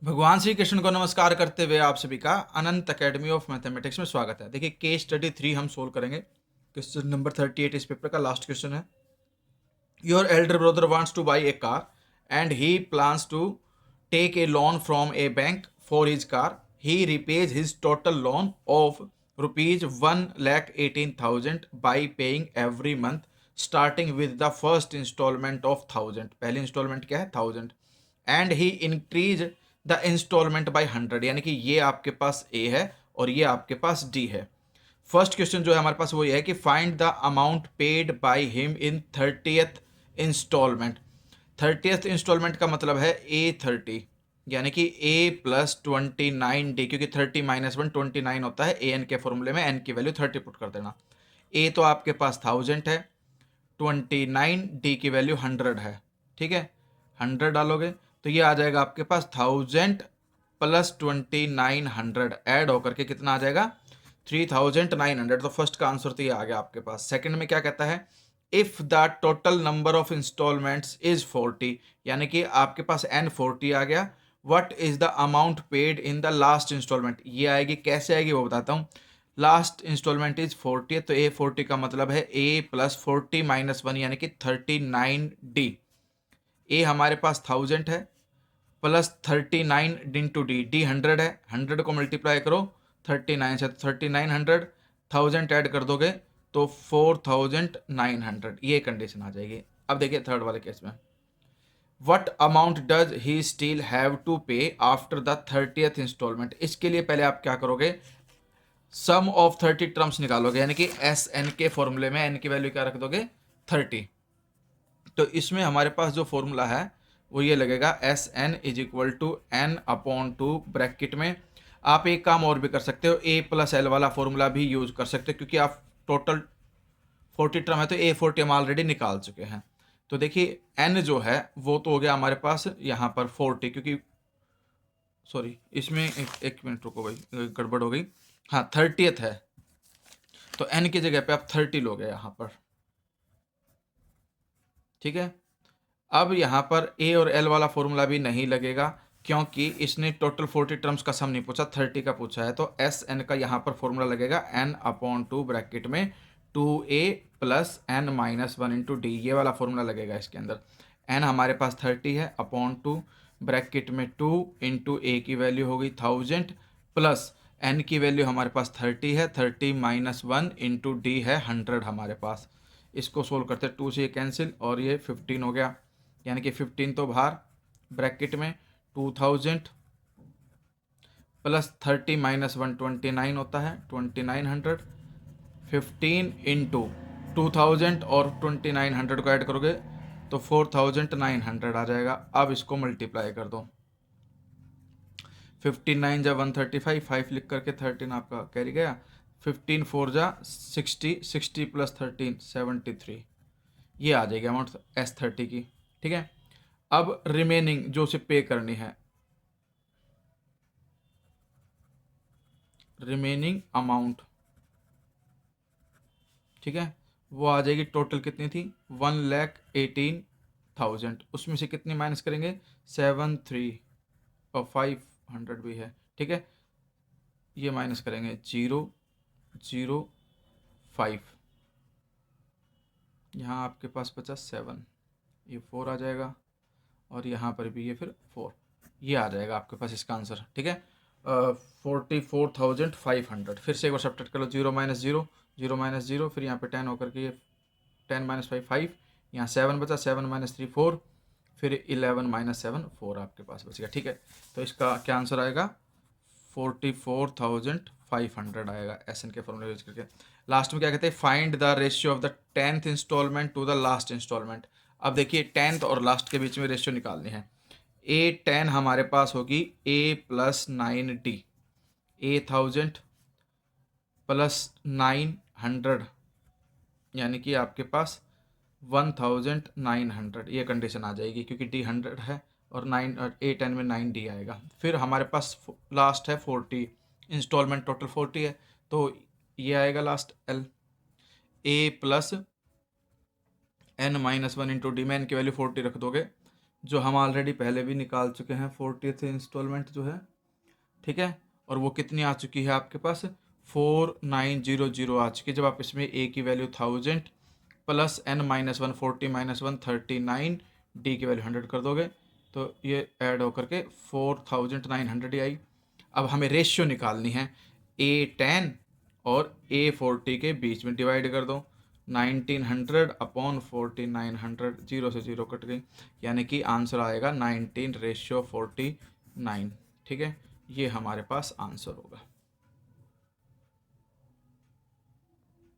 भगवान श्री कृष्ण को नमस्कार करते हुए आप सभी का अनंत एकेडमी ऑफ मैथमेटिक्स में स्वागत है। देखिए केस स्टडी 3 हम सोल्व करेंगे। क्वेश्चन नंबर 38 इस पेपर का लास्ट क्वेश्चन है। Your elder brother wants to buy a car and he plans to take a loan from a bank for his car. He repays his total loan of ₹1,18,000 by paying every month starting with the first instalment of 1000। पहली instalment क्या है 1000 and he increase the instalment by 100। यानी कि ये आपके पास ए है और ये आपके पास डी है। फर्स्ट क्वेश्चन जो है हमारे पास वो ये है कि find the amount paid by him in 30th instalment. 30th instalment का मतलब है A30, यानी कि A प्लस 29D, क्योंकि 30 माइनस 1 29 होता है। ए एन के फॉर्मूले में एन की वैल्यू 30 पुट कर देना। ए तो आपके पास 1000 है, 29D की वैल्यू 100 है। ठीक है, 100 डालोगे तो ये आ जाएगा आपके पास 1000 प्लस 2900 ऐड होकर के कितना आ जाएगा 3900। तो फर्स्ट का आंसर तो ये आ गया आपके पास। सेकंड में क्या कहता है, if the total number of instalments is 40, यानी कि आपके पास N40 आ गया। What is the amount paid in the last instalment, ये आएगी कैसे आएगी वो बताता हूँ। लास्ट इंस्टॉलमेंट इज 40, तो A40 का मतलब है A प्लस 40 माइनस 1 यानी कि 39D। ए हमारे पास 1000 है प्लस 39 इंटू डी, डी 100 है, 100 को मल्टीप्लाई करो 39 से, तो 3900, 1000 ऐड कर दोगे तो 4900, ये कंडीशन आ जाएगी। अब देखिए थर्ड वाले केस में, what amount does he still have to pay after the 30th instalment. इसके लिए पहले आप क्या करोगे, सम ऑफ 30 टर्म्स निकालोगे, यानी कि एस एन के फॉर्मूले में एन की वैल्यू क्या रख दोगे 30। तो इसमें हमारे पास जो फॉर्मूला है वो ये लगेगा S N is equal to N upon two bracket में। आप एक काम और भी कर सकते हो, ए प्लस एल वाला फॉर्मूला भी यूज कर सकते हो, क्योंकि आप टोटल 40 टर्म है तो A40 हम ऑलरेडी निकाल चुके हैं। तो देखिए एन जो है वो तो हो गया हमारे पास यहाँ पर 40, क्योंकि सॉरी इसमें एक मिनट रुको भाई, गड़बड़ हो गई। हाँ 30th है तो एन की जगह पे आप 30 लोगे यहाँ पर। ठीक है, अब यहाँ पर ए और एल वाला फॉर्मूला भी नहीं लगेगा, क्योंकि इसने टोटल 40 टर्म्स का सम नहीं पूछा, 30 का पूछा है। तो एस एन का यहाँ पर फॉर्मूला लगेगा एन अपॉन टू ब्रैकेट में 2A plus N minus 1 into D, ये वाला फॉर्मूला लगेगा इसके अंदर। एन हमारे पास 30 है अपॉन टू ब्रैकेट में 2 इंटू ए की वैल्यू हो गई 1000 प्लस एन की वैल्यू हमारे पास 30 है, 30 माइनस 1 इंटू डी है 100 हमारे पास। इसको सोल्व करते 2 से ये कैंसिल और ये 15 हो गया, यानी कि 15 तो बाहर, ब्रैकेट में 2000 प्लस 30 माइनस 1 29 होता है 2900, 15 इंटू 2000 और 2900 को ऐड करोगे तो 4900 आ जाएगा। अब इसको मल्टीप्लाई कर दो, 15 जा 135, 5 लिख करके 13 आपका कैरी गया, 15 4 जा 60, 60 प्लस 13 73, ये आ जाएगी अमाउंट S30 की। ठीक है, अब रिमेनिंग जो उसे पे करनी है, रिमेनिंग अमाउंट, ठीक है, वो आ जाएगी। टोटल कितनी थी 1,18,000, उसमें से कितनी माइनस करेंगे 73 और 500 भी है। ठीक है, ये माइनस करेंगे 0,05, यहाँ आपके पास बचा 7, ये 4 आ जाएगा और यहाँ पर भी ये फिर 4, ये आ जाएगा आपके पास इसका आंसर। ठीक है, 44,500। फिर से एक बार सब्ट्रैक्ट कर लो, 0 माइनस 0, 0 माइनस 0, फिर यहाँ पे 10 होकर के ये 10 माइनस 5 5, यहाँ 7 बचा, 7 माइनस 3 4, फिर 11 माइनस 7 4 आपके पास बचेगा। ठीक है, तो इसका क्या आंसर आएगा 44,500 आएगा एस एन के फॉर्मूले यूज करके। लास्ट में क्या कहते हैं, find the ratio of the 10th instalment to the last instalment. अब देखिए 10th और लास्ट के बीच में रेशियो निकालनी है। A10 हमारे पास होगी A plus 9D, A1000 plus 900, यानी कि आपके पास 1900, ये कंडीशन आ जाएगी, क्योंकि D 100 है और A10 में 9D आएगा। फिर हमारे पास लास्ट है 40 इंस्टॉलमेंट, टोटल 40 है, तो ये आएगा last L, A plus N minus 1 into D में N की वैल्यू 40 रख दोगे जो हम ऑलरेडी पहले भी निकाल चुके हैं 40th इंस्टॉलमेंट जो है, ठीक है। और वो कितनी आ चुकी है आपके पास, 4900 आ चुकी है। जब आप इसमें ए की value 1000 plus n minus 140 minus 139 D की वैल्यू 100 कर दोगे तो ये ऐड होकर के 4900 ही आई। अब हमें रेशियो निकालनी है, A10 और A40 के बीच में डिवाइड कर दो, 1900 अपॉन 4900, 0 से 0 कट गई, यानी कि आंसर आएगा 19:49। ठीक है, ये हमारे पास आंसर होगा।